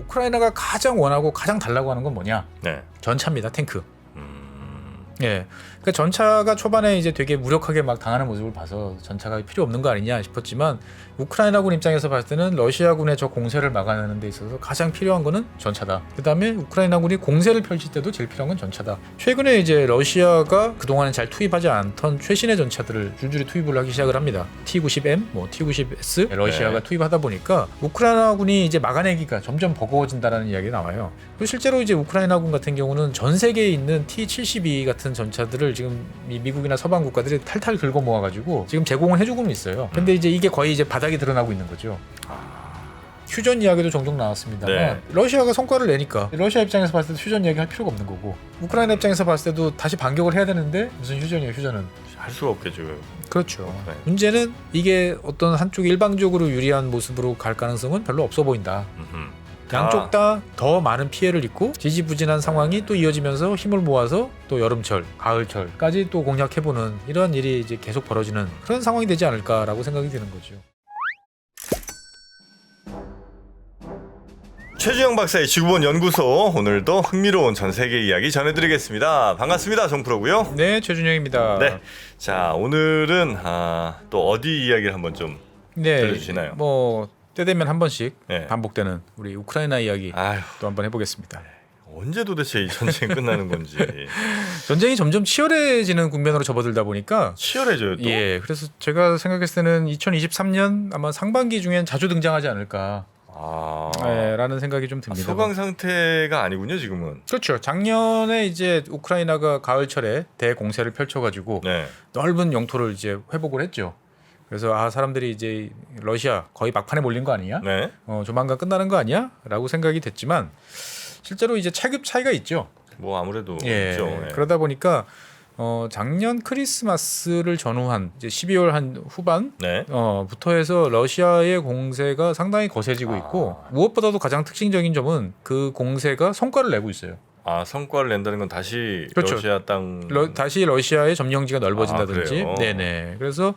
우크라이나가 가장 원하고 가장 달라고 하는 건 뭐냐? 네. 전차입니다. 탱크. 예. 그러니까 전차가 초반에 이제 되게 무력하게 막 당하는 모습을 봐서 전차가 필요 없는 거 아니냐 싶었지만 우크라이나군 입장에서 봤을 때는 러시아군의 저 공세를 막아내는 데 있어서 가장 필요한 거는 전차다. 그다음에 우크라이나군이 공세를 펼칠 때도 제일 필요한 건 전차다. 최근에 이제 러시아가 그동안에 잘 투입하지 않던 최신의 전차들을 줄줄이 투입을 하기 시작을 합니다. T-90M, 뭐 T-90S 러시아가 투입하다 보니까 우크라이나군이 이제 막아내기가 점점 버거워진다라는 이야기가 나와요. 그리고 실제로 이제 우크라이나군 같은 경우는 전 세계에 있는 T-72 같은 전차들을 지금 미국이나 서방 국가들이 탈탈 긁어 모아가지고 지금 제공을 해주고는 있어요. 근데 이제 이게 거의 이제 바닥이 드러나고 있는 거죠. 휴전 이야기도 종종 나왔습니다만 네. 러시아가 성과를 내니까 러시아 입장에서 봤을 때도 휴전 이야기 할 필요가 없는 거고 우크라이나 입장에서 봤을 때도 다시 반격을 해야 되는데 무슨 휴전이에요. 휴전은 할 수가 없겠죠. 그렇죠. 네. 문제는 이게 어떤 한쪽이 일방적으로 유리한 모습으로 갈 가능성은 별로 없어 보인다. 양쪽 다 더 많은 피해를 입고 지지부진한 상황이 또 이어지면서 힘을 모아서 또 여름철, 가을철까지 또 공략해보는 이런 일이 이제 계속 벌어지는 그런 상황이 되지 않을까라고 생각이 드는 거죠. 최주영 박사의 지구본 연구소, 오늘도 흥미로운 전 세계 이야기 전해드리겠습니다. 반갑습니다. 정프로고요. 네, 최준영입니다. 네, 자 오늘은 또 어디 이야기를 한번 좀 들려주시나요? 뭐 때 되면 한 번씩 네. 반복되는 우리 우크라이나 이야기 아휴, 또 한번 해보겠습니다. 언제 도대체 이 전쟁이 끝나는 건지. 전쟁이 점점 치열해지는 국면으로 접어들다 보니까 치열해져요 또. 예, 그래서 제가 생각했을 때는 2023년 아마 상반기 중엔 자주 등장하지 않을까. 라는 생각이 좀 듭니다. 소강 상태가 아니군요 지금은. 그렇죠. 작년에 이제 우크라이나가 가을철에 대공세를 펼쳐가지고 네. 넓은 영토를 이제 회복을 했죠. 그래서 사람들이 이제 러시아 거의 막판에 몰린 거 아니냐? 네. 조만간 끝나는 거 아니야? 라고 생각이 됐지만 실제로 이제 체급 차이가 있죠. 뭐 아무래도 예. 있죠. 네. 그러다 보니까 작년 크리스마스를 전후한 이제 12월 한 후반 네. 부터 해서 러시아의 공세가 상당히 거세지고 있고 무엇보다도 가장 특징적인 점은 그 공세가 성과를 내고 있어요. 성과를 낸다는 건 다시 그렇죠. 러시아 땅 다시 러시아의 점령지가 넓어진다든지. 그래요? 네네. 그래서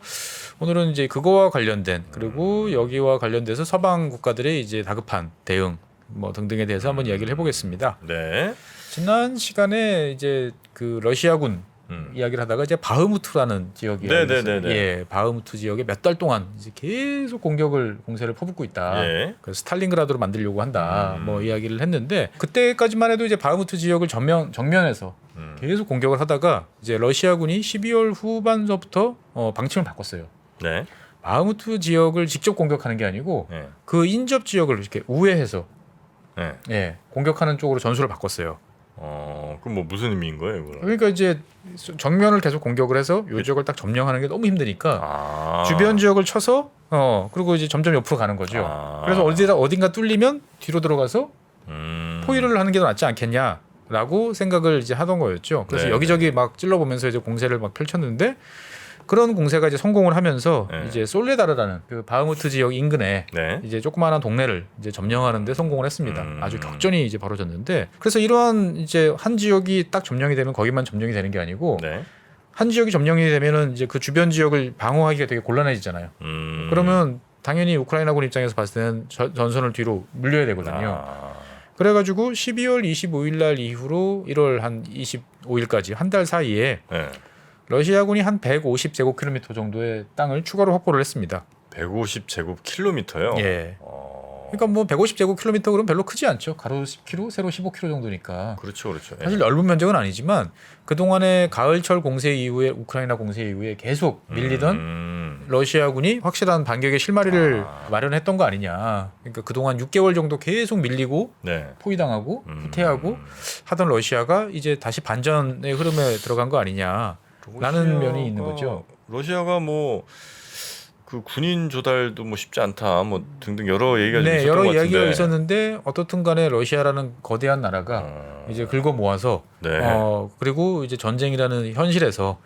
오늘은 이제 그거와 관련된 그리고 여기와 관련돼서 서방 국가들의 이제 다급한 대응 뭐 등등에 대해서 한번 이야기를 해보겠습니다. 네. 지난 시간에 이제 그 러시아군 이야기를 하다가 이제 바흐무트라는 지역이 예, 바흐무트 지역에 몇 달 동안 이제 계속 공세를 퍼붓고 있다. 예. 그래서 스탈린그라드로 만들려고 한다. 뭐 이야기를 했는데 그때까지만 해도 이제 바흐무트 지역을 정면에서 계속 공격을 하다가 이제 러시아군이 12월 후반서부터 방침을 바꿨어요. 네. 바흐무트 지역을 직접 공격하는 게 아니고 네. 그 인접 지역을 이렇게 우회해서 네. 예, 공격하는 쪽으로 전술을 바꿨어요. 그럼 뭐 무슨 의미인 거예요, 이거는? 그러니까 이제 정면을 계속 공격을 해서 이 지역을 딱 점령하는 게 너무 힘드니까 주변 지역을 쳐서 그리고 이제 점점 옆으로 가는 거죠. 그래서 어딘가 뚫리면 뒤로 들어가서 포위를 하는 게 더 낫지 않겠냐라고 생각을 이제 하던 거였죠. 그래서 네. 여기저기 막 찔러보면서 이제 공세를 막 펼쳤는데 그런 공세가 이제 성공을 하면서 네. 이제 솔레다르라는 그 바흐무트 지역 인근에 네. 이제 조그마한 동네를 이제 점령하는 데 성공을 했습니다. 아주 격전이 이제 벌어졌는데 그래서 이러한 이제 한 지역이 딱 점령이 되면 거기만 점령이 되는 게 아니고 네. 한 지역이 점령이 되면은 이제 그 주변 지역을 방어하기가 되게 곤란해지잖아요. 그러면 당연히 우크라이나군 입장에서 봤을 때는 전선을 뒤로 물려야 되거든요. 그래가지고 12월 25일 날 이후로 1월 한 25일까지 한 달 사이에 네. 러시아군이 한 150제곱킬로미터 정도의 땅을 추가로 확보를 했습니다. 150제곱킬로미터요? 예. 그러니까 뭐 150제곱킬로미터 그러면 별로 크지 않죠. 가로 10km, 세로 15km 정도니까. 그렇죠. 예. 사실 넓은 면적은 아니지만 그동안에 가을철 공세 이후에 우크라이나 공세 이후에 계속 밀리던 러시아군이 확실한 반격의 실마리를 마련했던 거 아니냐. 그러니까 그동안 6개월 정도 계속 밀리고 네. 포위당하고 후퇴하고 하던 러시아가 이제 다시 반전의 흐름에 들어간 거 아니냐라는 면이 있는 거죠. 러시아가 뭐 그 군인 조달도 뭐 쉽지 않다 뭐 등등 여러 얘기가 좀 있었던 여러 것 같은데. 이야기가 있었는데 어떻든 간에 러시아라는 거대한 나라가 이제 긁어 모아서 네. 그리고 이제 전쟁이라는 현실에서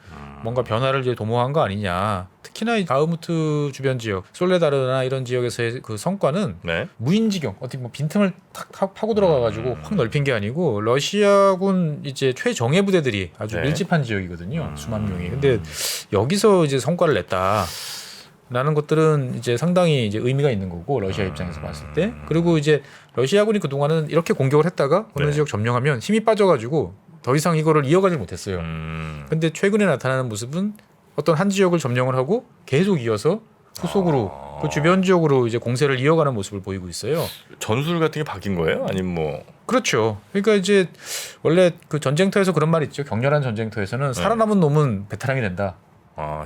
뭔가 변화를 이제 도모한 거 아니냐. 특히나 이 바흐무트 주변 지역, 솔레다르나 이런 지역에서의 그 성과는 네. 무인지경 어떻게 뭐 빈틈을 탁 파고 들어가가지고 확 넓힌 게 아니고 러시아군 이제 최정예 부대들이 아주 네. 밀집한 지역이거든요. 수만 명이. 근데 여기서 이제 성과를 냈다. 라는 것들은 이제 상당히 이제 의미가 있는 거고 러시아 입장에서 봤을 때. 그리고 이제 러시아군이 그동안은 이렇게 공격을 했다가 어느 네. 지역 점령하면 힘이 빠져가지고 더 이상 이거를 이어가지 못했어요. 근데 최근에 나타나는 모습은 어떤 한 지역을 점령을 하고 계속 이어서 후속으로 그 주변 지역으로 이제 공세를 이어가는 모습을 보이고 있어요. 전술 같은 게 바뀐 거예요? 아니면 뭐 그렇죠. 그러니까 이제 원래 그 전쟁터에서 그런 말이 있죠. 격렬한 전쟁터에서는 살아남은 놈은 베테랑이 된다.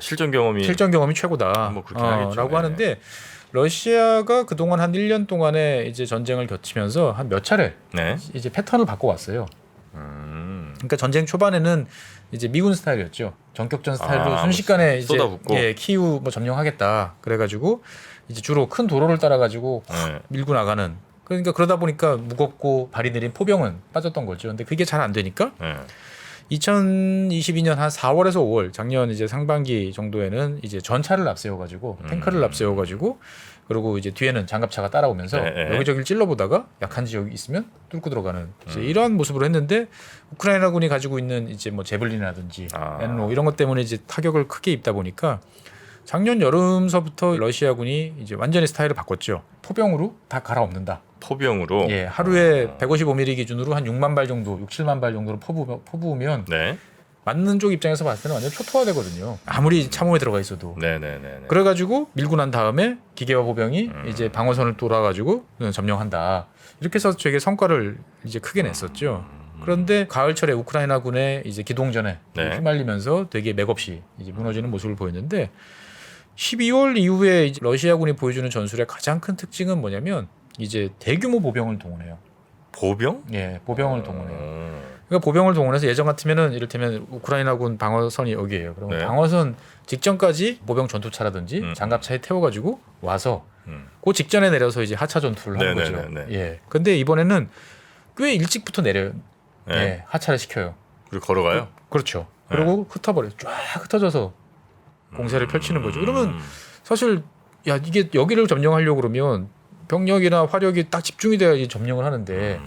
실전 경험이 실전 경험이 최고다. 뭐 그렇긴 하겠죠. 라고 네. 하는데 러시아가 그동안 한 1년 동안에 이제 전쟁을 겪으면서 한 몇 차례 네. 이제 패턴을 바꿔왔어요. 그러니까 전쟁 초반에는 이제 미군 스타일이었죠. 전격전 스타일로 순식간에 이제 쏟아붓고. 키우 뭐 점령하겠다. 그래가지고 이제 주로 큰 도로를 따라가지고 네. 밀고 나가는. 그러니까 그러다 보니까 무겁고 발이 느린 포병은 빠졌던 거죠. 근데 그게 잘 안 되니까 네. 2022년 한 4월에서 5월 작년 이제 상반기 정도에는 이제 전차를 앞세워가지고 탱크를 앞세워가지고 그리고 이제 뒤에는 장갑차가 따라오면서 네. 여기저기를 찔러보다가 약한 지역이 있으면 뚫고 들어가는 이제 이러한 모습으로 했는데 우크라이나군이 가지고 있는 이제 뭐 제블린이라든지 엔로 이런 것 때문에 이제 타격을 크게 입다 보니까 작년 여름서부터 러시아군이 이제 완전히 스타일을 바꿨죠. 포병으로 다 갈아엎는다. 포병으로. 예, 하루에 155mm 기준으로 한 6만 발 정도, 6, 7만 발 정도로 퍼부으면 네. 맞는 쪽 입장에서 봤을 때는 완전 초토화되거든요. 아무리 참호에 들어가 있어도. 네네네. 그래가지고 밀고 난 다음에 기계화 보병이 이제 방어선을 돌아가지고 점령한다. 이렇게 해서 되게 성과를 이제 크게 냈었죠. 그런데 가을철에 우크라이나군의 이제 기동전에 네. 휘말리면서 되게 맥없이 이제 무너지는 모습을 보였는데 12월 이후에 이제 러시아군이 보여주는 전술의 가장 큰 특징은 뭐냐면 이제 대규모 보병을 동원해요. 보병? 예, 보병을 동원해요. 그러니까 보병을 동원해서 예전 같으면은 이를테면 우크라이나군 방어선이 여기예요. 그러면 네. 방어선 직전까지 보병 전투차라든지 장갑차에 태워가지고 와서 그 직전에 내려서 이제 하차 전투를 하는 거죠. 네네네네. 예. 근데 이번에는 꽤 일찍부터 내려요. 네. 예, 하차를 시켜요. 그리고 걸어가요? 그렇죠. 그리고 흩어버려요. 쫙 흩어져서 공세를 펼치는 거죠. 그러면 사실 야 이게 여기를 점령하려고 그러면 병력이나 화력이 딱 집중이 돼야 점령을 하는데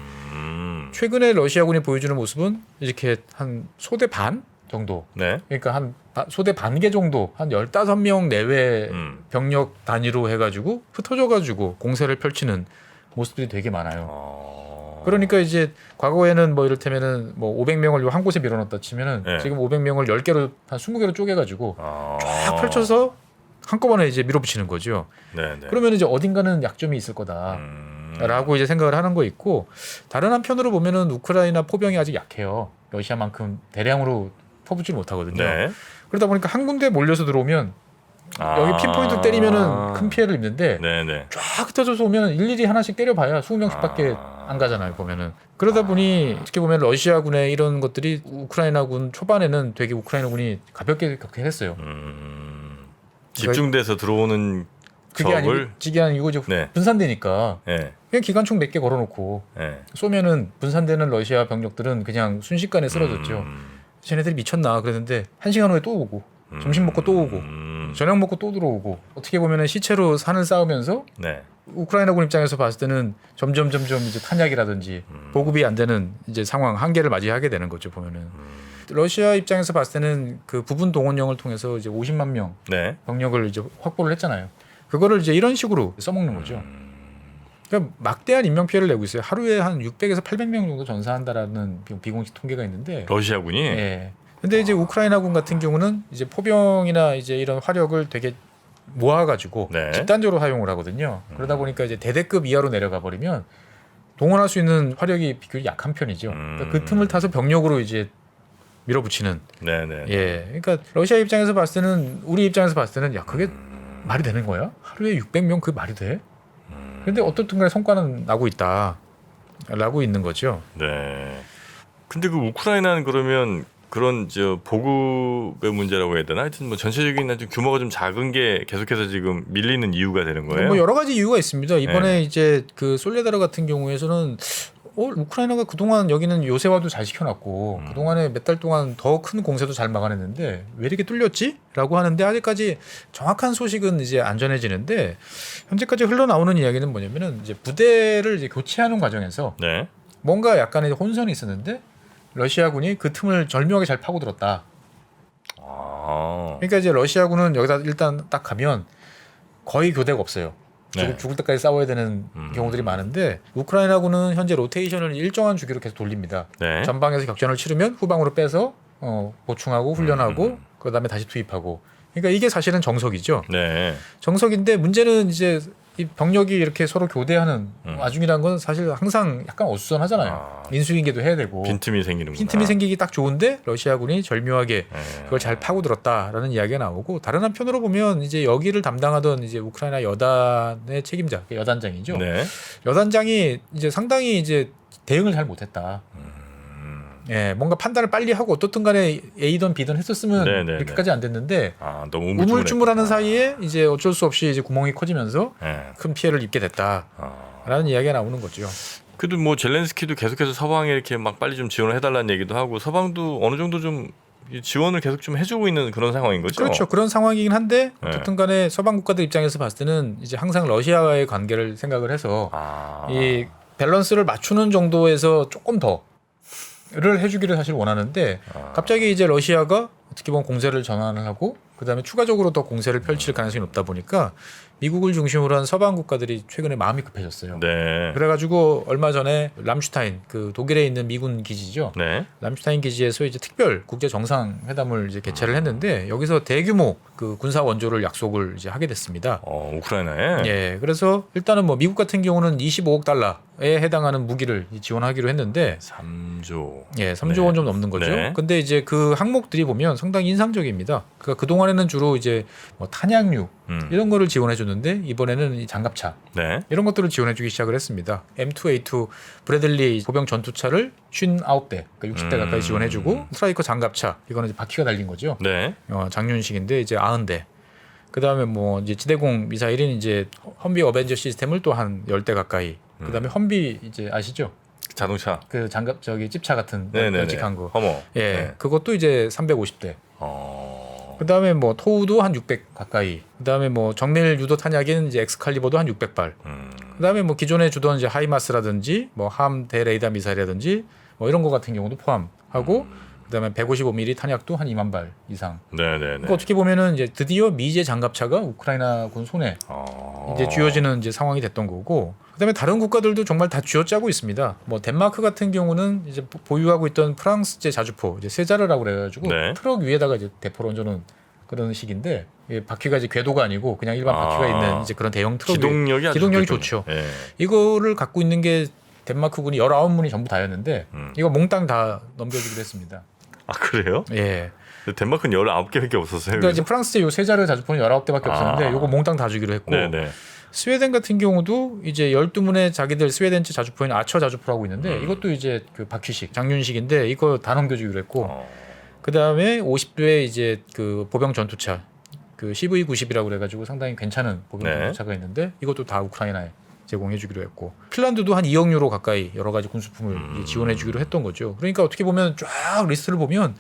최근에 러시아군이 보여주는 모습은 이렇게 한 소대 반 정도. 네. 그러니까 한 소대 반 개 정도, 한 15명 내외 병력 단위로 해가지고 흩어져가지고 공세를 펼치는 모습들이 되게 많아요. 그러니까 이제 과거에는 뭐 이를테면은 뭐 500명을 한 곳에 밀어넣었다 치면은 네. 지금 500명을 10개로 한 20개로 쪼개가지고 쫙 펼쳐서 한꺼번에 이제 밀어붙이는 거죠. 네네. 그러면 이제 어딘가는 약점이 있을 거다라고 이제 생각을 하는 거 있고 다른 한편으로 보면은 우크라이나 포병이 아직 약해요. 러시아만큼 대량으로 퍼붓지 못하거든요. 네. 그러다 보니까 한 군데 몰려서 들어오면 여기 핀포인트 때리면은 큰 피해를 입는데 네네. 쫙 흩어져서 오면 일일이 하나씩 때려봐야 20명씩밖에 안 가잖아요. 보면은 그러다 보니 어떻게 보면 러시아군의 이런 것들이 우크라이나군 초반에는 되게 우크라이나군이 가볍게 했어요. 집중돼서 들어오는 그게 아니고 적을 지게 아니고 이제 네. 분산되니까 네. 그냥 기관총 몇 개 걸어놓고 네. 쏘면은 분산되는 러시아 병력들은 그냥 순식간에 쓰러졌죠. 쟤네들이 미쳤나 그랬는데 1시간 후에 또 오고 점심 먹고 또 오고 저녁 먹고 또 들어오고 어떻게 보면은 시체로 산을 쌓으면서 네. 우크라이나군 입장에서 봤을 때는 점점 이제 탄약이라든지 보급이 안 되는 이제 상황 한계를 맞이하게 되는 거죠 보면은 러시아 입장에서 봤을 때는 그 부분 동원령을 통해서 이제 50만 명 네. 병력을 이제 확보를 했잖아요. 그거를 이제 이런 식으로 써먹는 거죠. 그러니까 막대한 인명 피해를 내고 있어요. 하루에 한 600에서 800명 정도 전사한다라는 비공식 통계가 있는데. 러시아군이 예. 근데 이제 우크라이나군 같은 경우는 이제 포병이나 이제 이런 화력을 되게 모아가지고 네. 집단적으로 사용을 하거든요. 그러다 보니까 이제 대대급 이하로 내려가 버리면 동원할 수 있는 화력이 비교적 약한 편이죠. 그러니까 그 틈을 타서 병력으로 이제 밀어붙이는. 네네. 예. 그러니까 러시아 입장에서 봤을 때는 우리 입장에서 봤을 때는 야 그게 말이 되는 거야? 하루에 600명 그게 말이 돼? 근데 어떻든 간에 성과는 나고 있다라고 있는 거죠. 네. 근데 그 우크라이나는 그러면 그런 저 보급의 문제라고 해야 되나? 하여튼 뭐 전체적인 좀 규모가 좀 작은 게 계속해서 지금 밀리는 이유가 되는 거예요. 뭐 여러 가지 이유가 있습니다. 이번에 네. 이제 그 솔레다르 같은 경우에서는 우크라이나가 그동안 여기는 요새화도 잘 시켜놨고 그동안에 몇 달 동안 더 큰 공세도 잘 막아냈는데 왜 이렇게 뚫렸지? 라고 하는데 아직까지 정확한 소식은 이제 안 전해지는데 현재까지 흘러나오는 이야기는 뭐냐면은 이제 부대를 이제 교체하는 과정에서 네. 뭔가 약간의 혼선이 있었는데 러시아군이 그 틈을 절묘하게 잘 파고들었다. 아. 그러니까 이제 러시아군은 여기다 일단 딱 가면 거의 교대가 없어요. 네. 죽을 때까지 싸워야 되는 경우들이 많은데 우크라이나군은 현재 로테이션을 일정한 주기로 계속 돌립니다. 네. 전방에서 격전을 치르면 후방으로 빼서 보충하고 훈련하고 그다음에 다시 투입하고. 그러니까 이게 사실은 정석이죠. 네. 정석인데 문제는 이제 이 병력이 이렇게 서로 교대하는 와중이라는 건 사실 항상 약간 어수선하잖아요. 인수인계도 해야 되고 빈틈이 생기는구나. 빈틈이 생기기 딱 좋은데 러시아군이 절묘하게 네. 그걸 잘 파고들었다라는 이야기가 나오고 다른 한편으로 보면 이제 여기를 담당하던 이제 우크라이나 여단의 책임자 여단장이죠. 네. 여단장이 이제 상당히 이제 대응을 잘 못했다. 예, 뭔가 판단을 빨리 하고 어떻든 간에 A든 B든 했었으면 네네네. 이렇게까지 안 됐는데 너무 우물쭈물하는 사이에 이제 어쩔 수 없이 이제 구멍이 커지면서 네. 큰 피해를 입게 됐다라는 이야기가 나오는 거죠. 그래도 뭐 젤렌스키도 계속해서 서방에 이렇게 막 빨리 좀 지원을 해달라는 얘기도 하고 서방도 어느 정도 좀 지원을 계속 좀 해주고 있는 그런 상황인 거죠. 그렇죠. 그런 상황이긴 한데 네. 어쨌든 간에 서방 국가들 입장에서 봤을 때는 이제 항상 러시아와의 관계를 생각을 해서 이 밸런스를 맞추는 정도에서 조금 더를 해주기를 사실 원하는데 갑자기 이제 러시아가 어떻게 보면 공세를 전환을 하고 그다음에 추가적으로 더 공세를 펼칠 가능성이 높다 보니까 미국을 중심으로 한 서방 국가들이 최근에 마음이 급해졌어요. 네. 그래가지고 얼마 전에 람슈타인 그 독일에 있는 미군 기지죠. 네. 람슈타인 기지에서 이제 특별 국제 정상회담을 이제 개최를 했는데 여기서 대규모 그 군사 원조를 약속을 이제 하게 됐습니다. 우크라이나에. 예, 그래서 일단은 뭐 미국 같은 경우는 25억 달러에 해당하는 무기를 지원하기로 했는데 3조. 예, 3조 원 좀 넘는 거죠. 네. 근데 이제 그 항목들이 보면 상당히 인상적입니다. 그러니까 그 동안에는 주로 이제 뭐 탄약류 이런 거를 지원해 줬는데 이번에는 이 장갑차 네. 이런 것들을 지원해주기 시작을 했습니다. M2A2 브래들리 보병 전투차를 59대, 그러니까 60대 가까이 지원해주고 스트라이커 장갑차 이거는 이제 바퀴가 달린 거죠. 네. 장륜식인데 이제 90대. 그 다음에 뭐 이제 지대공 미사일인 이제 험비 어벤져 시스템을 또 한 10대 가까이. 그 다음에 험비 이제 아시죠? 자동차. 그 장갑 찝차 같은 네네네. 널찍한 거. 허머. 예, 네. 그것도 이제 350대. 그 다음에 뭐 토우도 한 600 가까이. 그 다음에 뭐 정밀 유도 탄약인 이제 엑스칼리버도 한 600발. 그 다음에 뭐 기존에 주던 이제 하이마스라든지 뭐 함대 레이더 미사일이라든지 뭐 이런 거 같은 경우도 포함하고. 그다음에 155mm 탄약도 한 2만 발 이상. 네네네. 그러니까 어떻게 보면은 이제 드디어 미제 장갑차가 우크라이나군 손에 이제 쥐어지는 이제 상황이 됐던 거고. 그다음에 다른 국가들도 정말 다 쥐어짜고 있습니다. 뭐 덴마크 같은 경우는 이제 보유하고 있던 프랑스제 자주포 이제 세자르라고 그래가지고 네. 트럭 위에다가 이제 대포를 얹어놓은 그런 식인데 바퀴가 이제 궤도가 아니고 그냥 일반 바퀴가 있는 이제 그런 대형 트럭. 기동력이 기동력이 좋겠군요. 좋죠. 예. 이거를 갖고 있는 게 덴마크군이 19문이 전부 다였는데 이거 몽땅 다 넘겨주기로 했습니다. 그래요? 예. 덴마크는 19개밖에 없었어요. 그러니까 이제 프랑스제 요 세자르 자주포는 19대밖에 없었는데 요거 몽땅 다 주기로 했고 네네. 스웨덴 같은 경우도 이제 12문의 자기들 스웨덴제 자주포인 아처 자주포라고 있는데 이것도 이제 그 바퀴식 장륜식인데 이거 다 넘겨주기로 했고 그다음에 50대 이제 그 보병 전투차 그 CV90이라고 그래가지고 상당히 괜찮은 보병 네. 전투차가 있는데 이것도 다 우크라이나에 제공해주기로 했고 핀란드도 한 2억 유로 가까이 여러 가지 군수품을 지원해주기로 했던 거죠. 그러니까 어떻게 보면 쫙 리스트를 보면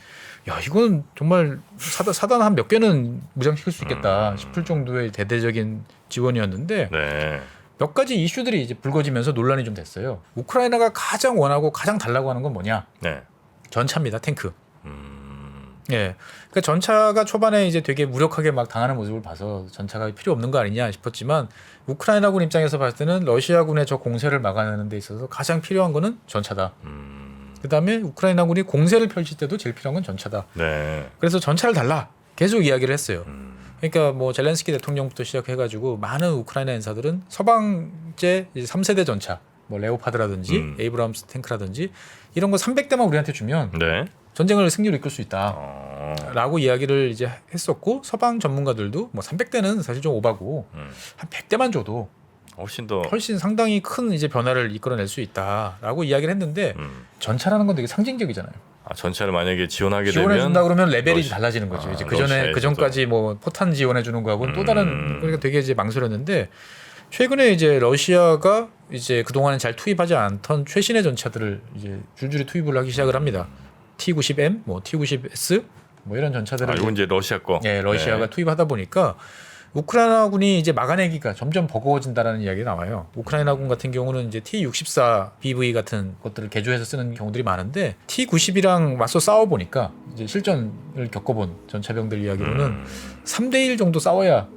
야 이건 정말 사단 한 몇 개는 무장시킬 수 있겠다 싶을 정도의 대대적인 지원이었는데 네. 몇 가지 이슈들이 이제 불거지면서 논란이 좀 됐어요. 우크라이나가 가장 원하고 가장 달라고 하는 건 뭐냐? 네. 전차입니다. 탱크. 예. 그러니까 전차가 초반에 이제 되게 무력하게 막 당하는 모습을 봐서 전차가 필요 없는 거 아니냐 싶었지만 우크라이나군 입장에서 봤을 때는 러시아군의 저 공세를 막아내는 데 있어서 가장 필요한 거는 전차다. 그다음에 우크라이나군이 공세를 펼칠 때도 제일 필요한 건 전차다. 네. 그래서 전차를 달라 계속 이야기를 했어요. 그러니까 뭐 젤렌스키 대통령부터 시작해가지고 많은 우크라이나 인사들은 서방제 이제 3세대 전차, 뭐 레오파드라든지 에이브람스 탱크라든지 이런 거 300대만 우리한테 주면 네. 전쟁을 승리로 이끌 수 있다라고 이야기를 이제 했었고 서방 전문가들도 뭐 300대는 사실 좀 오바고 한 100대만 줘도 훨씬 상당히 큰 이제 변화를 이끌어낼 수 있다라고 이야기를 했는데 전차라는 건 되게 상징적이잖아요. 전차를 만약에 지원하게 지원해준다 되면 그러면 레벨이 달라지는 거죠. 이제 그 전까지 뭐 포탄 지원해주는 거하고는 또 다른 그러니까 되게 이제 망설였는데 최근에 이제 러시아가 이제 그 동안은 잘 투입하지 않던 최신의 전차들을 이제 줄줄이 투입을 하기 시작을 합니다. T90M, 뭐 T90S, 뭐 이런 전차들을 이건 이제 러시아 거. 예, 러시아가 투입하다 보니까 우크라이나군이 이제 막아내기가 점점 버거워진다라는 이야기가 나와요. 우크라이나군 같은 경우는 이제 T64 BV 같은 것들을 개조해서 쓰는 경우들이 많은데 T90이랑 맞서 싸워 보니까 이제 실전을 겪어본 전차병들 이야기로는 3대1 정도 싸워야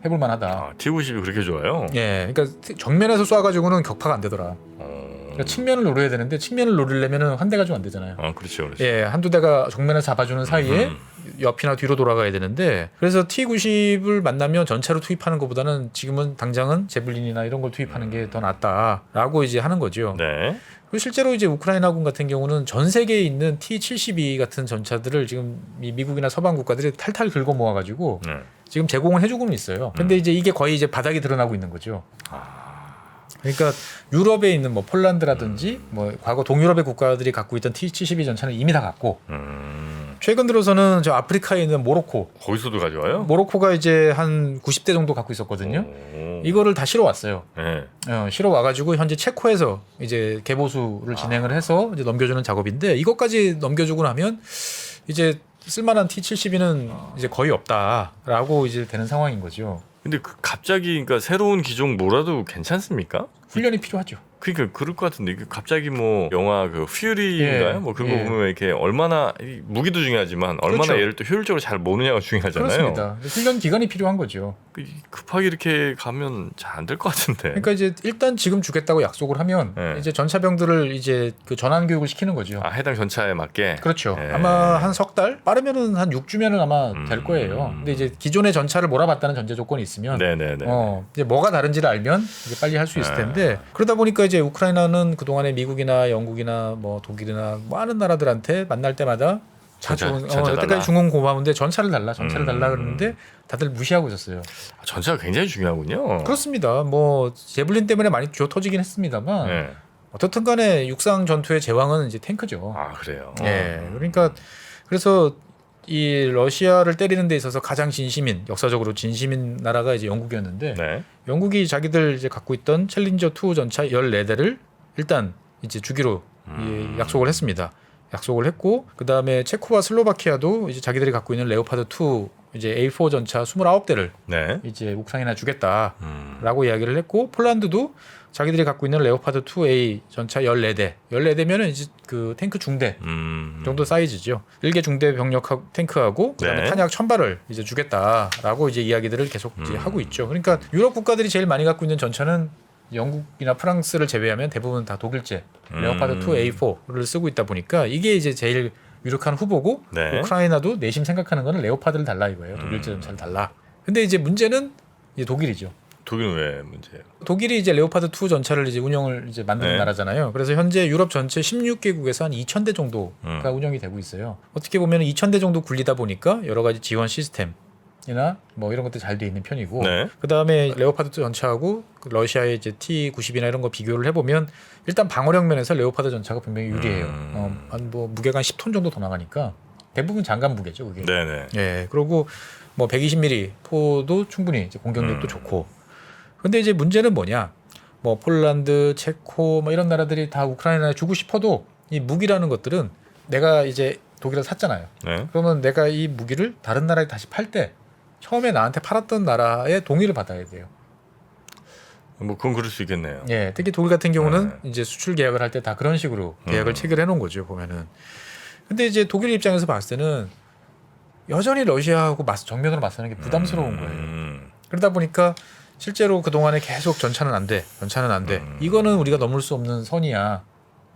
해볼 만하다. 아, T-90이 그렇게 좋아요? 예, 그러니까 정면에서 쏴가지고는 격파가 안 되더라. 그러니까 측면을 노려야 되는데 측면을 노리려면은 한 대가 좀 안 되잖아요. 아, 그렇죠, 그렇죠. 예, 한두 대가 정면에서 잡아주는 사이에 옆이나 뒤로 돌아가야 되는데 그래서 T-90을 만나면 전차로 투입하는 것보다는 지금은 당장은 제블린이나 이런 걸 투입하는 게 더 낫다라고 이제 하는 거죠. 네. 그리고 실제로 이제 우크라이나군 같은 경우는 전 세계에 있는 T-72 같은 전차들을 지금 이 미국이나 서방 국가들이 탈탈 긁어 모아가지고 네. 지금 제공을 해주고는 있어요. 근데 이제 이게 거의 이제 바닥이 드러나고 있는 거죠. 그러니까 유럽에 있는 뭐 폴란드라든지 뭐 과거 동유럽의 국가들이 갖고 있던 T-72 전차는 이미 다 갖고 최근 들어서는 저 아프리카에 있는 모로코 거기서도 가져와요? 모로코가 이제 한 90대 정도 갖고 있었거든요. 오. 이거를 다 실어 왔어요. 네. 실어 와가지고 현재 체코에서 이제 개보수를 진행을 해서 이제 넘겨주는 작업인데 이것까지 넘겨주고 나면 이제 쓸만한 T-72는 이제 거의 없다라고 이제 되는 상황인 거죠. 근데 갑자기 그러니까 새로운 기종 뭐라도 괜찮습니까? 훈련이 필요하죠. 그러니까 그럴 것 같은데 이게 갑자기 뭐 영화 그 퓨리인가요? 예, 뭐 그런 예. 거 보면 이렇게 얼마나 무기도 중요하지만 얼마나 그렇죠. 얘를 또 효율적으로 잘 모느냐가 중요하잖아요. 그렇습니다. 훈련 기간이 필요한 거죠. 급하게 이렇게 가면 잘 안 될 것 같은데. 그러니까 이제 일단 지금 주겠다고 약속을 하면 네. 이제 전차병들을 이제 그 전환 교육을 시키는 거죠. 아, 해당 전차에 맞게. 그렇죠. 예. 아마 한 석 달 빠르면은 한 6주면은 아마 될 거예요. 근데 이제 기존의 전차를 몰아봤다는 전제 조건이 있으면 네네네. 이제 뭐가 다른지를 알면 이제 빨리 할 수 있을 텐데 그러다 보니까 이제 우크라이나는 그 동안에 미국이나 영국이나 뭐 독일이나 많은 나라들한테 만날 때마다 전차 여태까지 달라. 준 건 고마운데 전차를 달라 그러는데 다들 무시하고 있었어요. 아, 전차가 굉장히 중요하군요. 그렇습니다. 뭐 제블린 때문에 많이 쥐어 터지긴 했습니다만 네. 어떻든 간에 육상 전투의 제왕은 이제 탱크죠. 아, 그래요. 예. 그러니까 그래서 이 러시아를 때리는 데 있어서 가장 진심인 역사적으로 진심인 나라가 이제 영국이었는데 네. 영국이 자기들 이제 갖고 있던 챌린저 2 전차 14대를 일단 이제 주기로 약속을 했습니다. 약속을 했고 그다음에 체코와 슬로바키아도 이제 자기들이 갖고 있는 레오파드 2 이제 A4 전차 29대를 네. 이제 우크라이나 주겠다라고 이야기를 했고 폴란드도 자기들이 갖고 있는 레오파드 2A 전차 14대. 14대면은 이제 그 탱크 중대 정도 사이즈죠. 1개 중대 병력하고 탱크하고 그다음에 네. 탄약 1000발을 이제 주겠다라고 이제 이야기들을 계속 이제 하고 있죠. 그러니까 유럽 국가들이 제일 많이 갖고 있는 전차는 영국이나 프랑스를 제외하면 대부분 다 독일제 레오파드 2A4를 쓰고 있다 보니까 이게 이제 제일 유력한 후보고 네. 우크라이나도 내심 생각하는 거는 레오파드를 달라 이거예요. 독일제 전차를 달라. 근데 이제 문제는 이제 독일이죠. 독일은 왜 문제예요? 독일이 이제 레오파드 2 전차를 이제 운영을 이제 만드는 네. 나라잖아요. 그래서 현재 유럽 전체 16개국에서 한 2,000대 정도가 운영이 되고 있어요. 어떻게 보면 2,000대 정도 굴리다 보니까 여러 가지 지원 시스템이나 뭐 이런 것도 잘 돼 있는 편이고, 네. 그 다음에 레오파드 전차하고 그 러시아의 이제 T-90이나 이런 거 비교를 해보면 일단 방어력 면에서 레오파드 전차가 분명히 유리해요. 한 뭐 무게가 한 10톤 정도 더 나가니까 대부분 장갑 무게죠, 그게. 네네. 예, 그리고 뭐 120mm 포도 충분히 이제 공격력도 좋고. 근데 이제 문제는 뭐냐? 뭐 폴란드, 체코 뭐 이런 나라들이 다 우크라이나에 주고 싶어도 이 무기라는 것들은 내가 이제 독일에서 샀잖아요. 네. 그러면 내가 이 무기를 다른 나라에 다시 팔 때 처음에 나한테 팔았던 나라의 동의를 받아야 돼요. 뭐 그건 그럴 수 있겠네요. 예, 특히 독일 같은 경우는 이제 수출 계약을 할 때 다 그런 식으로 계약을 체결해 놓은 거죠, 보면은. 근데 이제 독일 입장에서 봤을 때는 여전히 러시아하고 정면으로 맞서는 게 부담스러운 거예요. 그러다 보니까 실제로 그 동안에 계속 전차는 안 돼. 이거는 우리가 넘을 수 없는 선이야.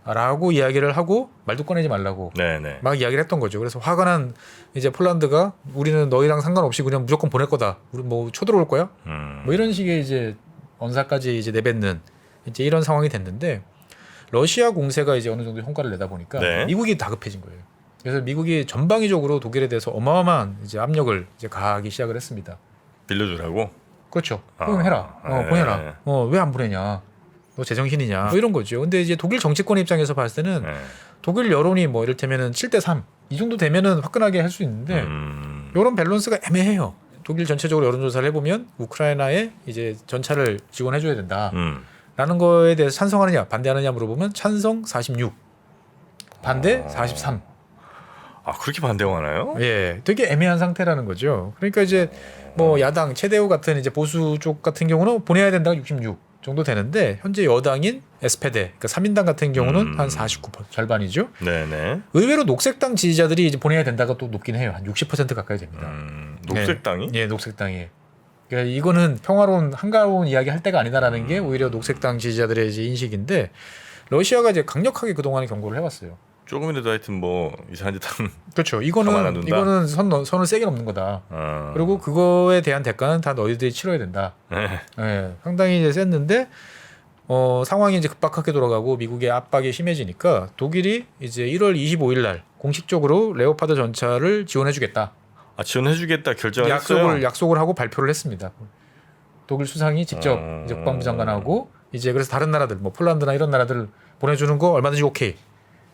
라고 이야기를 하고 말도 꺼내지 말라고 네네. 막 이야기를 했던 거죠. 그래서 화가 난 이제 폴란드가 우리는 너희랑 상관없이 그냥 무조건 보낼 거다. 우리 뭐 쳐들어올 거야? 뭐 이런 식의 이제 언사까지 이제 내뱉는 이제 이런 상황이 됐는데 러시아 공세가 이제 어느 정도 성과를 내다 보니까 네. 미국이 다급해진 거예요. 그래서 미국이 전방위적으로 독일에 대해서 어마어마한 이제 압력을 이제 가하기 시작을 했습니다. 빌려주라고? 그렇죠. 포용해라. 네. 보내라. 왜 안 보내냐? 너 제정신이냐? 뭐 이런 거죠. 근데 이제 독일 정치권 입장에서 봤을 때는 네. 독일 여론이 뭐 이를테면은 7대3 이 정도 되면은 화끈하게 할 수 있는데 이런 밸런스가 애매해요. 독일 전체적으로 여론조사를 해보면 우크라이나에 이제 전차를 지원해줘야 된다라는 거에 대해서 찬성하느냐 반대하느냐 물어보면 찬성 46, 반대 43. 아, 그렇게 반대하나요? 예, 되게 애매한 상태라는 거죠. 그러니까 이제 뭐 야당 체데우 같은 이제 보수 쪽 같은 경우는 보내야 된다가 66 정도 되는데 현재 여당인 에스페데, 그러니까 3인당 같은 경우는 한 49% 절반이죠. 네네. 의외로 녹색당 지지자들이 이제 보내야 된다가 또 높긴 해요. 한 60% 가까이 됩니다. 녹색당이? 예, 녹색당이. 그러니까 이거는 평화로운 한가로운 이야기 할 때가 아니다라는 게 오히려 녹색당 지지자들의 이제 인식인데 러시아가 이제 강력하게 그동안에 경고를 해왔어요. 조금이라도 하여튼 뭐 이상한 짓 하면 그렇죠. 가만 안 둔다? 이거는 선을 세게 넘는 거다. 그리고 그거에 대한 대가는 다 너희들이 치러야 된다. 예, 상당히 이제 셌는데 상황이 이제 급박하게 돌아가고 미국의 압박이 심해지니까 독일이 이제 1월 25일 날 공식적으로 레오파드 전차를 지원해주겠다. 아, 지원해주겠다 결정을 했어요. 약속을 하고 발표를 했습니다. 독일 수상이 직접 이제 국방부 장관하고 이제 그래서 다른 나라들 뭐 폴란드나 이런 나라들 보내주는 거 얼마든지 오케이.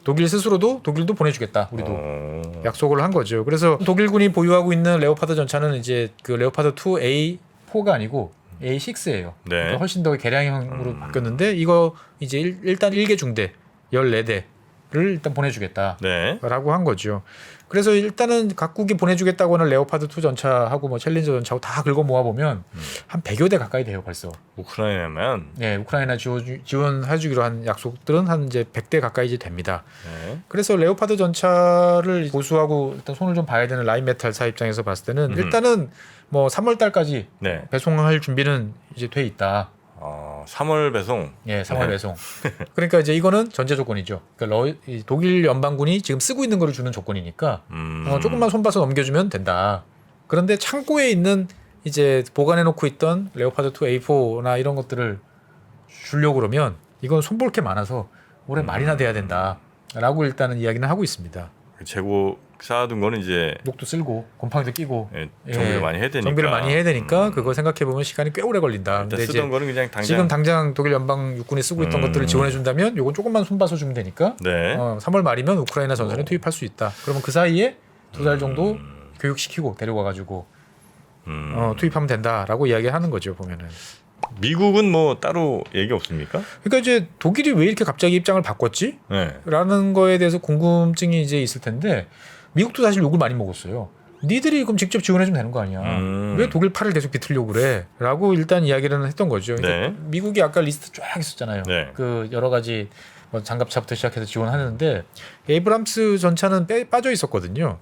독일도 보내주겠다. 우리도 약속을 한 거죠. 그래서 독일군이 보유하고 있는 레오파드 전차는 이제 그 레오파드 2 A4가 아니고 A6예요. 네. 그러니까 훨씬 더 개량형으로 바뀌었는데 이거 이제 일단 1개 중대 14대를 일단 보내주겠다. 네. 라고 한 거죠. 그래서 일단은 각국이 보내주겠다고 하는 레오파드 2 전차하고 뭐 챌린저 전차하고 다 긁어 모아 보면 한 100여 대 가까이 돼요 벌써. 우크라이나면. 네, 우크라이나 지원해주기로 한 약속들은 한 이제 100대 가까이 이제 됩니다. 네. 그래서 레오파드 전차를 보수하고 일단 손을 좀 봐야 되는 라인메탈사 입장에서 봤을 때는 일단은 뭐 3월 달까지 네. 배송할 준비는 이제 돼 있다. 3월 배송. 예, 3월 배송. 그러니까 이제 이거는 전제 조건이죠. 그러니까 이 독일 연방군이 지금 쓰고 있는 거를 주는 조건이니까 조금만 손봐서 넘겨주면 된다. 그런데 창고에 있는 이제 보관해 놓고 있던 레오파드 2 A4나 이런 것들을 주려고 그러면 이건 손볼 게 많아서 올해 말이나 돼야 된다라고 일단은 이야기는 하고 있습니다. 재고 쌓아둔 거는 이제 목도 쓸고 곰팡이도 끼고 정비를 많이 해야 되니까. 정비를 많이 해야 되니까 그거 생각해 보면 시간이 꽤 오래 걸린다. 일단 쓰던 거는 그냥 당장 지금 당장 독일 연방 육군이 쓰고 있던 것들을 지원해 준다면 요건 조금만 손봐서 주면 되니까 네. 3월 말이면 우크라이나 전선에 투입할 수 있다. 그러면 그 사이에 2달 정도 교육시키고 데려와 가지고 투입하면 된다라고 이야기하는 거죠 보면은. 미국은 뭐 따로 얘기 없습니까? 그러니까 이제 독일이 왜 이렇게 갑자기 입장을 바꿨지? 네. 라는 거에 대해서 궁금증이 이제 있을 텐데 미국도 사실 욕을 많이 먹었어요. 니들이 그럼 직접 지원해주면 되는 거 아니야? 왜 독일 팔을 계속 비틀려고 그래? 라고 일단 이야기를 했던 거죠. 그러니까 네. 미국이 아까 리스트 쫙 있었잖아요. 네. 그 여러 가지 뭐 장갑차부터 시작해서 지원하는데 에이브람스 전차는 빠져 있었거든요.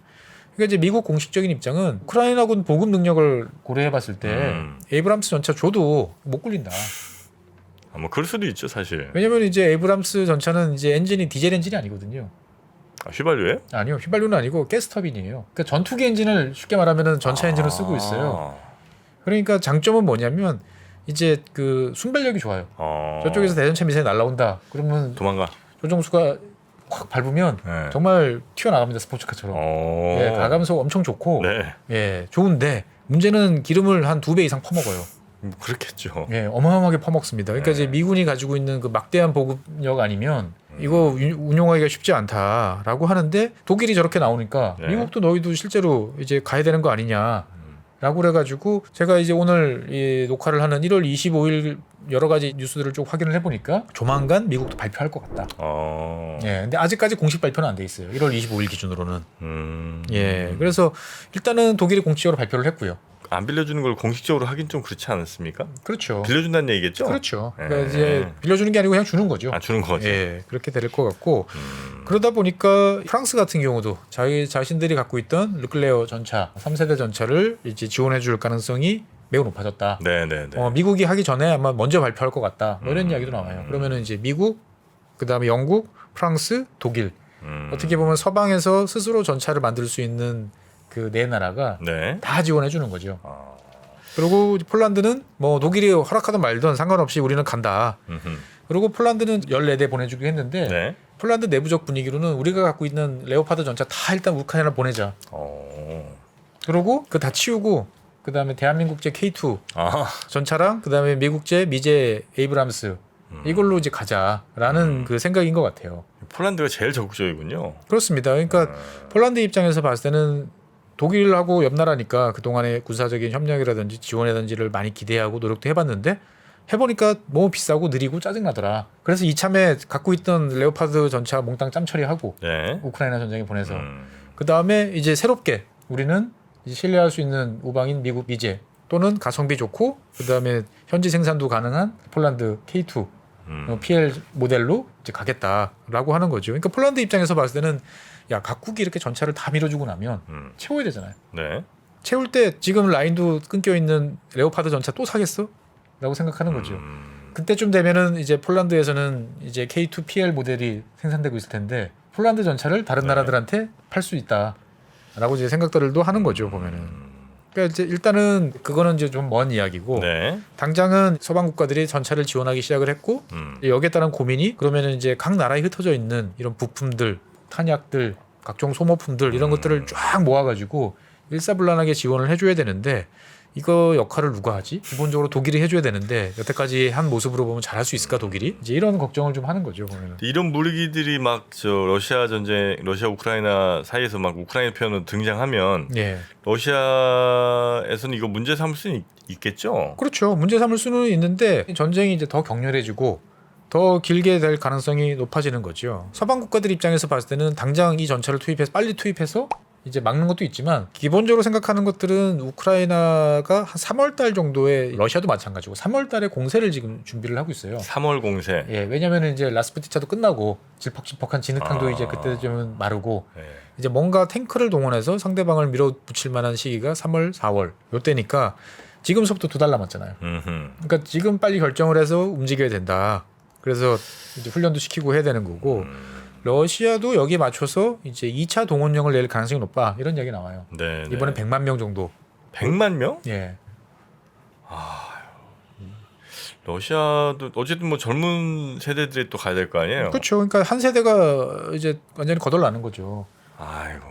그러니까 이제 미국 공식적인 입장은 우크라이나군 보급 능력을 고려해봤을 때 에이브람스 전차 줘도 못 굴린다. 뭐 그럴 수도 있죠 사실. 왜냐면 이제 에이브람스 전차는 이제 엔진이 디젤 엔진이 아니거든요. 휘발유예요? 아니요, 휘발유는 아니고 가스터빈이에요. 그러니까 전투기 엔진을 쉽게 말하면은 전차 엔진을 쓰고 있어요. 그러니까 장점은 뭐냐면 이제 그 순발력이 좋아요. 저쪽에서 대전차 미사일 날라온다. 그러면 도망가. 조정수가 확 밟으면 네. 정말 튀어나갑니다 스포츠카처럼. 예, 가감속 엄청 좋고, 네. 예, 좋은데 문제는 기름을 한 2배 이상 퍼먹어요. 그렇겠죠. 예, 어마어마하게 퍼먹습니다. 그러니까 이제 미군이 가지고 있는 그 막대한 보급력 아니면 이거 운용하기가 쉽지 않다라고 하는데 독일이 저렇게 나오니까 네. 미국도 너희도 실제로 이제 가야 되는 거 아니냐라고 그래가지고 제가 이제 오늘 이 녹화를 하는 1월 25일 여러 가지 뉴스들을 쭉 확인을 해보니까 조만간 미국도 발표할 것 같다. 예, 근데 아직까지 공식 발표는 안 돼 있어요. 1월 25일 기준으로는. 예, 그래서 일단은 독일이 공식적으로 발표를 했고요. 안 빌려주는 걸 공식적으로 하긴 좀 그렇지 않았습니까? 그렇죠. 빌려준다는 얘기겠죠? 그렇죠. 그러니까 이제 빌려주는 게 아니고 그냥 주는 거죠. 주는 거죠. 예, 그렇게 될 것 같고 그러다 보니까 프랑스 같은 경우도 자신들이 갖고 있던 르클레어 전차 3세대 전차를 이제 지원해줄 가능성이 매우 높아졌다. 네네네. 미국이 하기 전에 아마 먼저 발표할 것 같다. 뭐 이런 이야기도 나와요. 그러면은 이제 미국, 그다음에 영국, 프랑스, 독일 어떻게 보면 서방에서 스스로 전차를 만들 수 있는 그 네 나라가 네. 다 지원해 주는 거죠. 그리고 폴란드는 뭐 독일이 허락하든 말든 상관없이 우리는 간다. 그리고 폴란드는 14대 보내주기로 했는데 네. 폴란드 내부적 분위기로는 우리가 갖고 있는 레오파드 전차 다 일단 우크라이나 보내자. 그리고 그 다 치우고 그다음에 대한민국제 K2 전차랑 그다음에 미국제 미제 에이브람스 이걸로 이제 가자라는 그 생각인 것 같아요. 폴란드가 제일 적극적이군요. 그렇습니다. 그러니까 폴란드 입장에서 봤을 때는 독일하고 옆 나라니까 그동안의 군사적인 협력이라든지 지원이라든지를 많이 기대하고 노력도 해봤는데 해보니까 너무 비싸고 느리고 짜증나더라. 그래서 이참에 갖고 있던 레오파드 전차 몽땅 짬 처리하고 네. 우크라이나 전쟁에 보내서 그 다음에 이제 새롭게 우리는 이제 신뢰할 수 있는 우방인 미국 미제 또는 가성비 좋고 그 다음에 현지 생산도 가능한 폴란드 K2 PL 모델로 이제 가겠다라고 하는 거죠. 그러니까 폴란드 입장에서 봤을 때는 야 각국이 이렇게 전차를 다 밀어주고 나면 채워야 되잖아요. 네. 채울 때 지금 라인도 끊겨 있는 레오파드 전차 또 사겠어? 라고 생각하는 거죠. 그때쯤 되면은 이제 폴란드에서는 이제 K2PL 모델이 생산되고 있을 텐데 폴란드 전차를 다른 네. 나라들한테 팔 수 있다라고 이제 생각들도 하는 거죠 보면은. 그러니까 이제 일단은 그거는 이제 좀 먼 이야기고 네. 당장은 서방 국가들이 전차를 지원하기 시작을 했고 여기에 따른 고민이 그러면은 이제 각 나라에 흩어져 있는 이런 부품들, 탄약들, 각종 소모품들 이런 것들을 쫙 모아가지고 일사불란하게 지원을 해줘야 되는데 이거 역할을 누가 하지? 기본적으로 독일이 해줘야 되는데 여태까지 한 모습으로 보면 잘할 수 있을까 독일이? 이제 이런 걱정을 좀 하는 거죠 보면은. 이런 무기들이 막 저 러시아 전쟁, 러시아 우크라이나 사이에서 막 우크라이나 편으로 등장하면 예, 러시아에서는 이거 문제 삼을 수 있겠죠. 그렇죠. 문제 삼을 수는 있는데 전쟁이 이제 더 격렬해지고 더 길게 될 가능성이 높아지는 거죠. 서방 국가들 입장에서 봤을 때는 당장 이 전차를 투입해서 빨리 투입해서 이제 막는 것도 있지만 기본적으로 생각하는 것들은 우크라이나가 한 3월 달 정도에 러시아도 마찬가지고 3월 달에 공세를 지금 준비를 하고 있어요. 3월 공세. 예, 왜냐면은 이제 라스푸티차도 끝나고 질퍽질퍽한 진흙탕도 이제 그때 좀 마르고 네. 이제 뭔가 탱크를 동원해서 상대방을 밀어붙일 만한 시기가 3월, 4월 요때니까 지금서부터 2달 남았잖아요. 그러니까 지금 빨리 결정을 해서 움직여야 된다. 그래서 이제 훈련도 시키고 해야 되는 거고 러시아도 여기에 맞춰서 이제 2차 동원령을 낼 가능성이 높다. 이런 얘기 나와요. 네. 이번에 100만 명 정도. 100만 명? 예. 러시아도 어쨌든 뭐 젊은 세대들이 또 가야 될 거 아니에요. 그렇죠. 그러니까 한 세대가 이제 완전히 거덜나는 거죠. 아이고.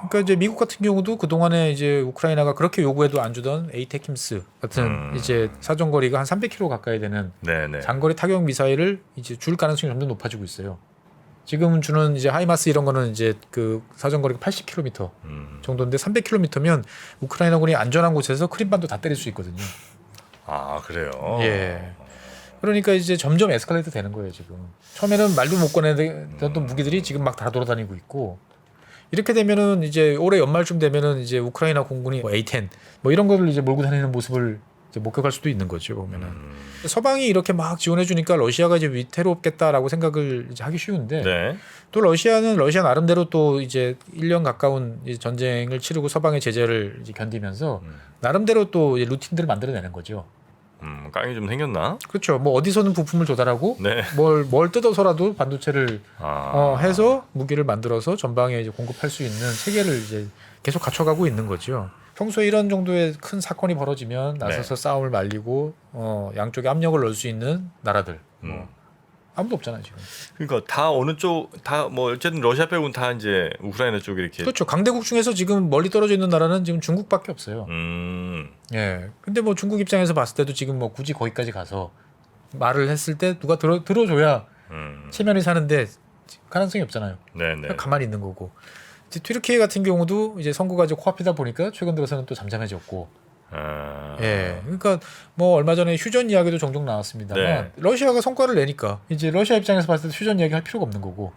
그러니까 이제 미국 같은 경우도 그 동안에 이제 우크라이나가 그렇게 요구해도 안 주던 에이테킴스 같은 이제 사정거리가 한 300km 가까이 되는 네네. 장거리 타격 미사일을 이제 줄 가능성이 점점 높아지고 있어요. 지금 주는 이제 하이마스 이런 거는 이제 그 사정거리가 80km 정도인데 300km면 우크라이나군이 안전한 곳에서 크림반도 다 때릴 수 있거든요. 아 그래요. 예. 그러니까 이제 점점 에스컬레이트 되는 거예요 지금. 처음에는 말도 못 꺼내던 무기들이 지금 막 다 돌아다니고 있고 이렇게 되면은 이제 올해 연말쯤 되면은 이제 우크라이나 공군이 뭐 A10 뭐 이런 거를 이제 몰고 다니는 모습을 이제 목격할 수도 있는 거죠 보면은. 서방이 이렇게 막 지원해 주니까 러시아가 이제 위태롭겠다라고 생각을 이제 하기 쉬운데 네. 또 러시아는 러시아 나름대로 또 이제 1년 가까운 이제 전쟁을 치르고 서방의 제재를 이제 견디면서 나름대로 또 이제 루틴들을 만들어내는 거죠. 깡이 좀 생겼나? 그렇죠. 뭐 어디서는 부품을 조달하고 네. 뭘 뜯어서라도 반도체를 아. 해서 무기를 만들어서 전방에 이제 공급할 수 있는 체계를 이제 계속 갖춰가고 있는 거죠. 평소에 이런 정도의 큰 사건이 벌어지면 나서서 싸움을 말리고 양쪽에 압력을 넣을 수 있는 나라들 아무도 없잖아요 지금. 그러니까 다 어느 쪽 다 뭐 어쨌든 러시아 빼고는 다 이제 우크라이나 쪽에 이렇게. 그렇죠. 강대국 중에서 지금 멀리 떨어져 있는 나라는 지금 중국밖에 없어요. 예. 근데 뭐 중국 입장에서 봤을 때도 지금 뭐 굳이 거기까지 가서 말을 했을 때 누가 들어줘야 체면이 사는데 가능성이 없잖아요. 네네. 가만히 있는 거고. 이제 튀르키예 같은 경우도 이제 선거가 이제 코앞이다 보니까 최근 들어서는 또 잠잠해졌고. 예. 그러니까 뭐 얼마 전에 휴전 이야기도 종종 나왔습니다만 네. 러시아가 성과를 내니까 이제 러시아 입장에서 봤을 때 휴전 이야기 할 필요가 없는 거고.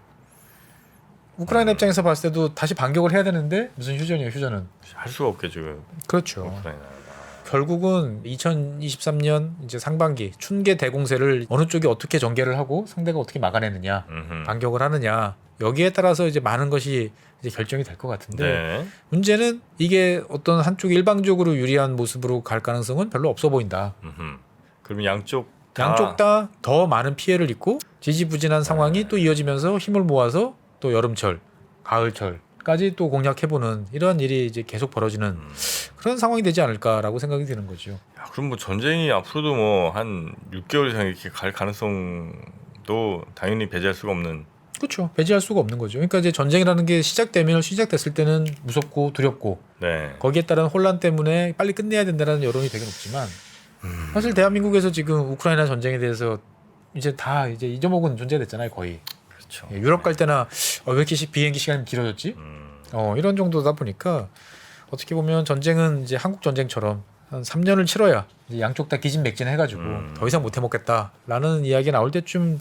우크라이나 입장에서 봤을 때도 다시 반격을 해야 되는데 무슨 휴전이에요, 휴전은. 할 수가 없겠죠. 그렇죠. 우크라이나. 결국은 2023년 이제 상반기 춘계 대공세를 어느 쪽이 어떻게 전개를 하고 상대가 어떻게 막아내느냐, 반격을 하느냐 여기에 따라서 이제 많은 것이 이제 결정이 될 것 같은데 네. 문제는 이게 어떤 한쪽이 일방적으로 유리한 모습으로 갈 가능성은 별로 없어 보인다. 그러면 양쪽 다 더 많은 피해를 입고 지지부진한 상황이 또 이어지면서 힘을 모아서 또 여름철, 가을철까지 또 공략해보는 이런 일이 이제 계속 벌어지는 그런 상황이 되지 않을까라고 생각이 드는 거죠. 야, 그럼 뭐 전쟁이 앞으로도 뭐 한 6개월 이상 이렇게 갈 가능성도 당연히 배제할 수가 없는. 그렇죠. 배제할 수가 없는 거죠. 그러니까 이제 전쟁이라는 게 시작됐을 때는 무섭고 두렵고 네. 거기에 따른 혼란 때문에 빨리 끝내야 된다는 여론이 되게 높지만 사실 대한민국에서 지금 우크라이나 전쟁에 대해서 이제 다 이제 잊어먹은 존재가 됐잖아요, 거의. 그렇죠. 예, 유럽 갈 때나 왜 이렇게 비행기 시간이 길어졌지? 이런 정도다 보니까 어떻게 보면 전쟁은 이제 한국 전쟁처럼 한 3년을 치러야 이제 양쪽 다 기진맥진 해가지고 더 이상 못 해먹겠다라는 이야기가 나올 때쯤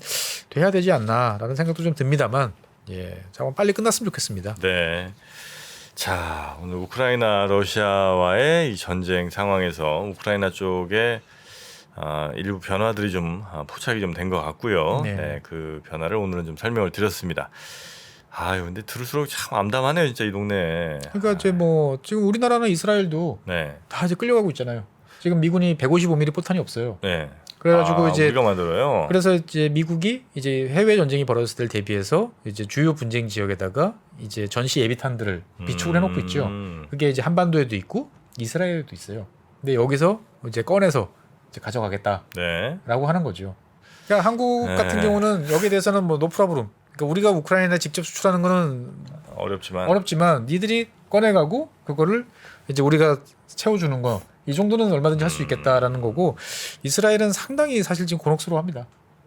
돼야 되지 않나라는 생각도 좀 듭니다만 예, 자, 빨리 끝났으면 좋겠습니다. 네. 자, 오늘 우크라이나 러시아와의 이 전쟁 상황에서 우크라이나 쪽에 일부 변화들이 좀 포착이 좀 된 것 같고요. 네. 네, 그 변화를 오늘은 좀 설명을 드렸습니다. 아유, 근데 들을수록 참 암담하네요, 진짜 이 동네. 그러니까 이제 뭐 지금 우리나라나 이스라엘도 네, 다 이제 끌려가고 있잖아요. 지금 미군이 155mm 포탄이 없어요. 네. 그래가지고 이제 우리가 만들어요. 그래서 이제 미국이 이제 해외 전쟁이 벌어졌을 때를 대비해서 이제 주요 분쟁 지역에다가 이제 전시 예비탄들을 비축을 해놓고 있죠. 그게 이제 한반도에도 있고 이스라엘에도 있어요. 근데 여기서 이제 꺼내서 이제 가져가겠다라고 네. 하는 거죠. 그러니까 한국 네. 같은 경우는 여기에 대해서는 뭐 노프라브름. 그러니까 우리가 우크라이나에 직접 수출하는 거는 어렵지만 니들이 꺼내가고 그거를 이제 우리가 채워주는 거 이 정도는 얼마든지 할 수 있겠다라는 거고 이스라엘은 상당히 사실 지금 곤혹스러워합니다.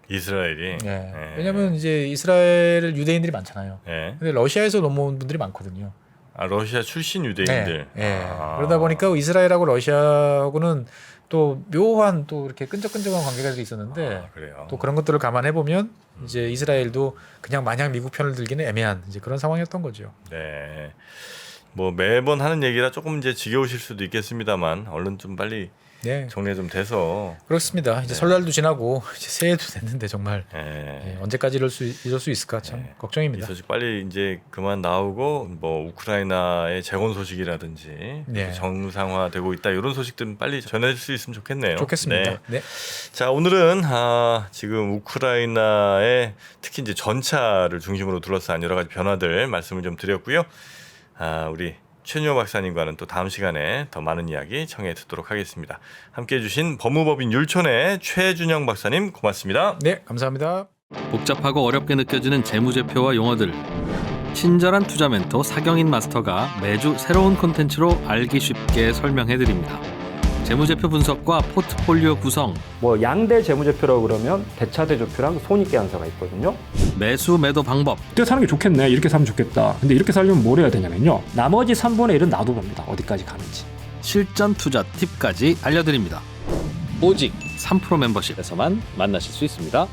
이스라엘이. 예. 왜냐하면 이제 이스라엘 유대인들이 많잖아요. 예. 근데 러시아에서 넘어온 분들이 많거든요. 아, 러시아 출신 유대인들. 예. 예. 아. 그러다 보니까 이스라엘하고 러시아하고는 또 묘한 또 이렇게 끈적끈적한 관계가 있었는데 아, 그래요. 또 그런 것들을 감안해 보면 이제 이스라엘도 그냥 마냥 미국 편을 들기는 애매한 이제 그런 상황이었던 거죠. 네. 뭐 매번 하는 얘기라 조금 이제 지겨우실 수도 있겠습니다만 얼른 좀 빨리 네. 정리가 좀 돼서. 그렇습니다. 이제 설날도 지나고 이제 새해도 됐는데 정말 예. 예, 언제까지 이럴 수 있을까 참 이 걱정입니다. 소식 빨리 이제 그만 나오고 뭐 우크라이나의 재건 소식이라든지 네. 정상화되고 있다 이런 소식들은 빨리 전해질 수 있으면 좋겠네요. 좋겠습니다. 네. 네. 자, 오늘은 지금 우크라이나의 특히 이제 전차를 중심으로 둘러싼 여러 가지 변화들 말씀을 좀 드렸고요. 우리 최윤호 박사님과는 또 다음 시간에 더 많은 이야기 청해 듣도록 하겠습니다. 함께해 주신 법무법인 율촌의 최준영 박사님 고맙습니다. 네, 감사합니다. 복잡하고 어렵게 느껴지는 재무제표와 용어들 친절한 투자 멘토 사경인 마스터가 매주 새로운 콘텐츠로 알기 쉽게 설명해드립니다. 재무제표 분석과 포트폴리오 구성, 뭐 양대 재무제표라고 그러면 대차대조표랑 손익계산서가 있거든요. 매수 매도 방법, 이때 사는 게 좋겠네. 이렇게 사면 좋겠다. 근데 이렇게 살려면 뭘 해야 되냐면요. 나머지 3분의 1은 놔둬봅니다. 어디까지 가는지. 실전 투자 팁까지 알려드립니다. 오직 3프로 멤버십에서만 만나실 수 있습니다.